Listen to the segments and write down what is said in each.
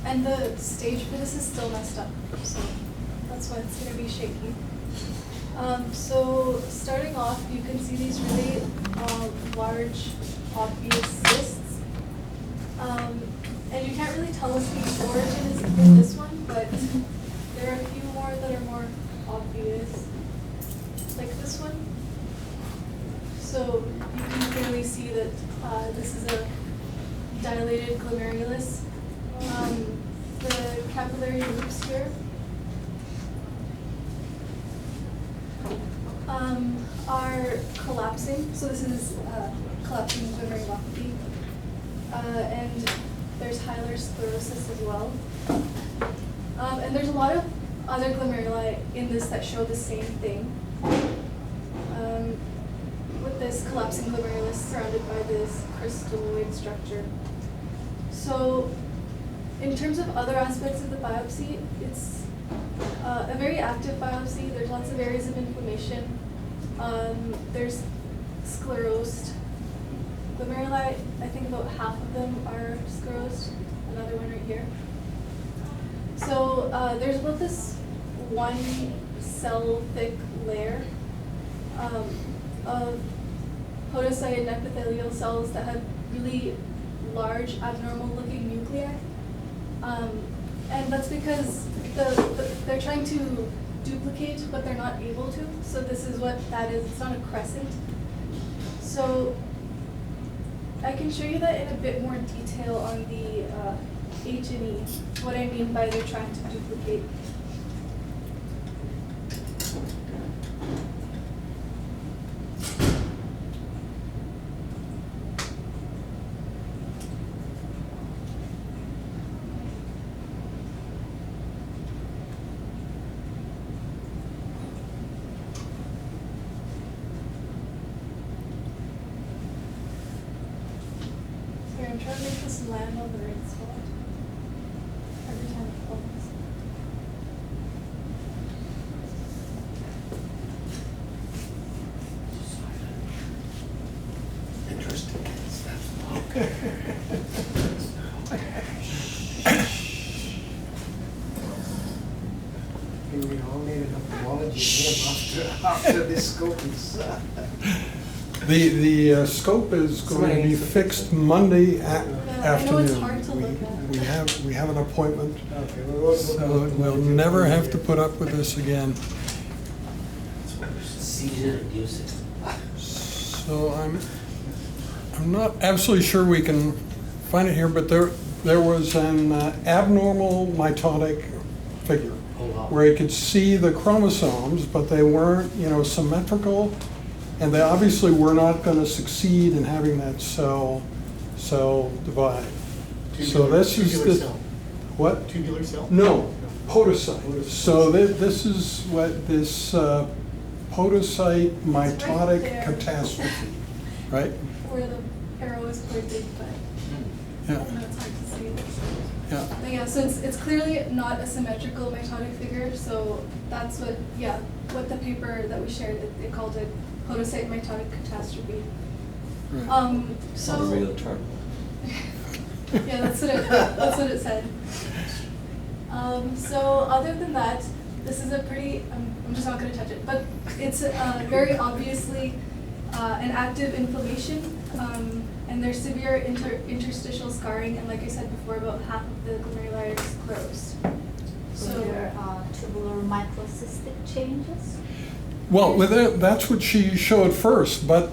And the stage for this is still messed up, so that's why it's going to be shaky. So starting off, you can see these really large, obvious cysts. And you can't really tell if the origin is in this one, but there are a few more that are more obvious, like this one. So you can clearly see that this is a dilated glomerulus. The capillary loops here are collapsing. So this is collapsing glomerulopathy. And there's hilar sclerosis as well. And there's a lot of other glomeruli in this that show the same thing. With this collapsing glomerulus surrounded by this crystalloid structure. So in terms of other aspects of the biopsy, it's a very active biopsy. There's lots of areas of inflammation. There's sclerosed glomeruli. I think about half of them are sclerosed. Another one right here. So there's about this 1 cell thick layer of podocyte and epithelial cells that have really large abnormal looking nuclei. And that's because they're trying to duplicate, but they're not able to. So this is what that is. It's not a crescent. So I can show you that in a bit more detail on the H&E, what I mean by they're trying to duplicate. I'm trying to make this land on the right spot every time it falls. Interesting case. We all need an apology after this scope is. The scope is going to be fixed Monday afternoon. I know it's hard to look at. We have an appointment, Okay, so we'll never have to put up with this again. Seizure inducing. So I'm not absolutely sure we can find it here, but there was an abnormal mitotic figure Oh, wow. where you could see the chromosomes, but they weren't, symmetrical, and they obviously were not going to succeed in having that cell divide. So this is Tubular the cell. what? Tubular cell? No, podocyte. So this is what this podocyte mitotic there. catastrophe, right? Where the arrow is pointed, but I Yeah, don't know, it's hard to see. yeah. But yeah, so it's clearly not a symmetrical mitotic figure, so that's what the paper that we shared, they called it podocyte mitotic catastrophe. Right. It's not a real term. Yeah, that's what it said. So other than that, this is a pretty, I'm just not going to touch it, but it's very obviously an active inflammation, and there's severe interstitial scarring, and like I said before, about half of the glomeruli are sclerosed. So there are tubular microcystic changes? Well, that's what she showed first, but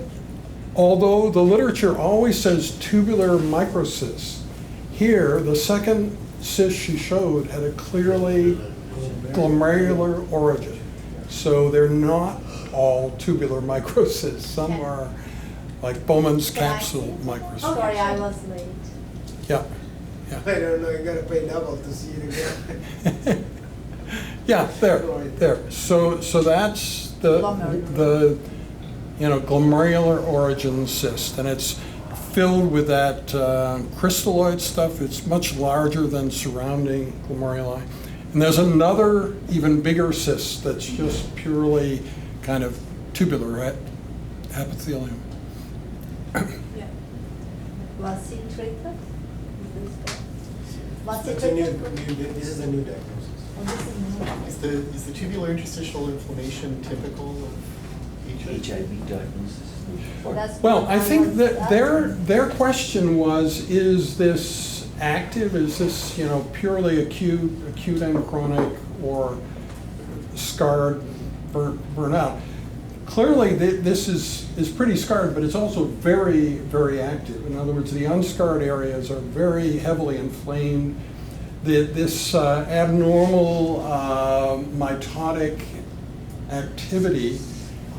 although the literature always says tubular microcysts, here the second cyst she showed had a clearly glomerular origin. So they're not all tubular microcysts. Some are like Bowman's capsule microcysts. Sorry, I was late. Yeah, I don't know, you gotta pay double to see it again. yeah, there. So that's the glomerular origin cyst, and it's filled with that crystalloid stuff. It's much larger than surrounding glomeruli. And there's another even bigger cyst that's just purely kind of tubular epithelium. Yeah. Was he treated with this? What's It's it? a this is a new diagnosis. Oh, this is new. Is the tubular interstitial inflammation typical of HIV? HIV diagnosis. Or- That's Well, what I think was that asking. their question was, is this active? Is this, you know, purely acute and chronic, or scarred, burnt out? Clearly, this is pretty scarred, but it's also very, very active. In other words, the unscarred areas are very heavily inflamed. This abnormal mitotic activity,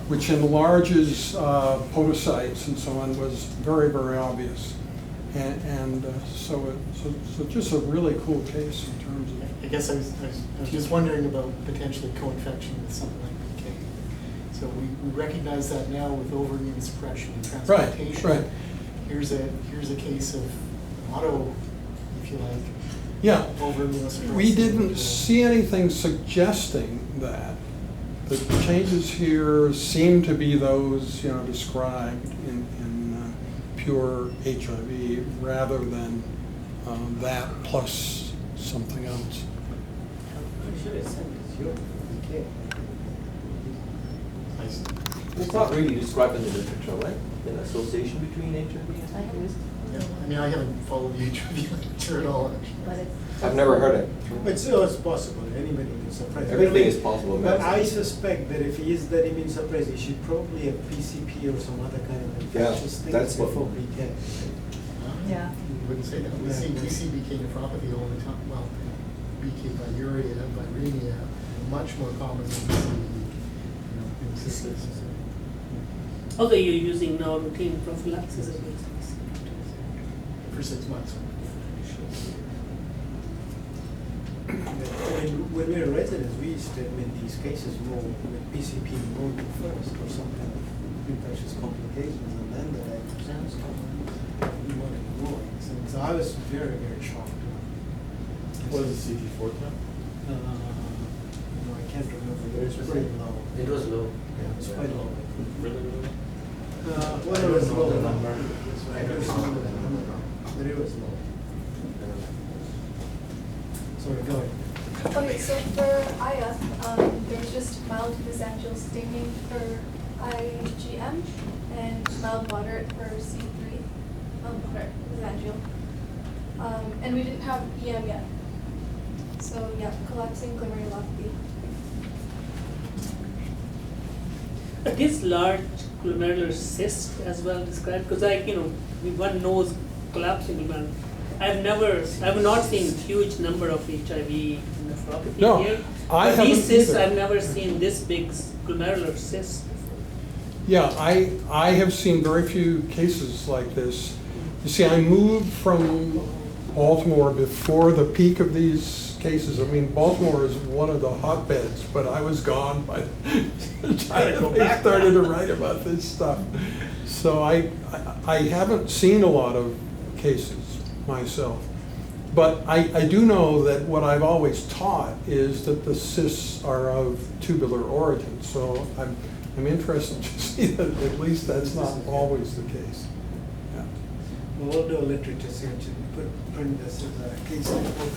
which enlarges podocytes and so on, was very, very obvious. And so just a really cool case in terms of. I guess I was just wondering about potentially co-infection with something like BK. So we recognize that now with ovarian suppression and transplantation. Right. Here's a case of auto, if you like, Yeah, overimmunosuppressive. we didn't see anything suggesting that. The changes here seem to be those, you know, described in pure HIV, rather than that plus something else. I'm sure it's your BK. I see. It's not really described in the literature, right? An association between HIV and syphilis? Yeah, I mean, I haven't followed the HIV literature at all, actually. But it's. I've never heard it. But still, it's possible. Anybody can suppress. Everything is possible. But man. I suspect that if he is that immune suppressed, he should probably have PCP or some other kind of infectious thing that's what- before BK. Yeah. Wouldn't say that. We see BK nephropathy all the time. Well, BK viruria, viremia, much more common than we see, in syphilis. Although you're using now routine prophylaxis against this. For 6 months. I mean, when we were residents, we used to admit these cases more with PCP pneumonia first or some kind of infectious complications, and then the diagnosis pneumonia. So I was very, very shocked. What is the CD4 count? No, I can't remember, but it's pretty low. It was low. Yeah, it's quite low. Really, really? Well, it was low. I don't remember the number, but it was low. Sorry, go ahead. Okay, so for IF, there was just mild mesangial staining for IgM and mild moderate for C3, mild moderate mesangial. And we didn't have EM yet. So yeah, collapsing glomerulopathy. Are these large glomerular cysts as well described? Because one knows collapsing glomerular. I've not seen huge number of HIV nephropathy No, here. I But these haven't cysts, either. I've never seen this big glomerular cysts before. Yeah, I have seen very few cases like this. You see, I moved from Baltimore before the peak of these cases. I mean, Baltimore is one of the hotbeds, but I was gone by the time they started to write about this stuff. So I haven't seen a lot of cases myself. But I do know that what I've always taught is that the cysts are of tubular origin. So I'm interested to see that at least that's not always the case. Yeah. Well, we'll do a literature search and print this as a case report.